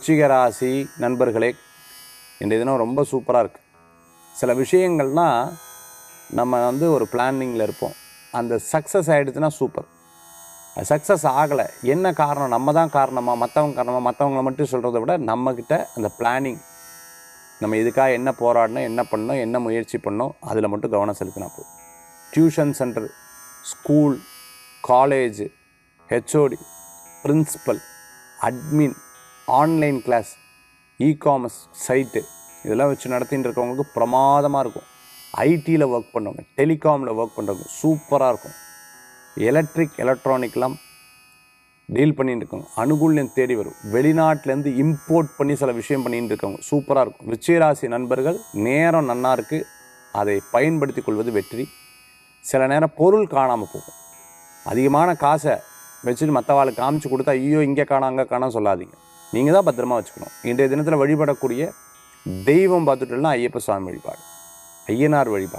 விருச்சிக ராசி நண்பர்களே, இன்றைய தினம் ரொம்ப சூப்பராக இருக்குது. சில விஷயங்கள்னால் நம்ம ஒரு பிளானிங்கில் இருப்போம், அந்த சக்ஸஸ் ஆகிடுச்சுன்னா சூப்பர். அது சக்ஸஸ் ஆகலை, என்ன காரணம்? நம்ம தான் காரணமாக, மற்றவங்க காரணமாக? மற்றவங்கள மட்டும் சொல்கிறத விட நம்மக்கிட்ட அந்த பிளானிங், நம்ம இதுக்காக என்ன போராடணும், என்ன பண்ணணும், என்ன முயற்சி பண்ணணும், அதில் மட்டும் கவனம் செலுத்தினா போதும். Tuition centre, school, college, HOD, principal, admin, online class, e-commerce site, இதெல்லாம் வச்சு நடத்தின்னு இருக்கவங்களுக்கு பிரமாதமாக இருக்கும். ஐடியில் ஒர்க் பண்ணுறவங்க, டெலிகாமில் ஒர்க் பண்ணுறவங்க சூப்பராக இருக்கும். எலக்ட்ரிக் எலக்ட்ரானிக்லாம் டீல் பண்ணிட்டு இருக்கவங்க அனுகூல்யம் தேடி வரும். வெளிநாட்டிலேருந்து இம்போர்ட் பண்ணி சில விஷயம் பண்ணிட்டு இருக்கவங்க சூப்பராக இருக்கும். விருச்சிகராசி நண்பர்கள், நேரம் நன்னா இருக்குது, அதை பயன்படுத்தி கொள்வது வெற்றி. சில நேரம் பொருள் காணாமல் போகும். அதிகமான காசை வச்சுட்டு மற்றவாளுக்கு காமிச்சு கொடுத்தா ஐயோ இங்கே காணாம் அங்கே காணாம் சொல்லாதீங்க. நீங்கள் தான் பத்திரமா வச்சுக்கணும். இன்றைய தினத்தில் வழிபடக்கூடிய தெய்வம் பார்த்துட்டோம்னா ஐயப்ப சுவாமி வழிபாடு, ஐயனார் வழிபாடு,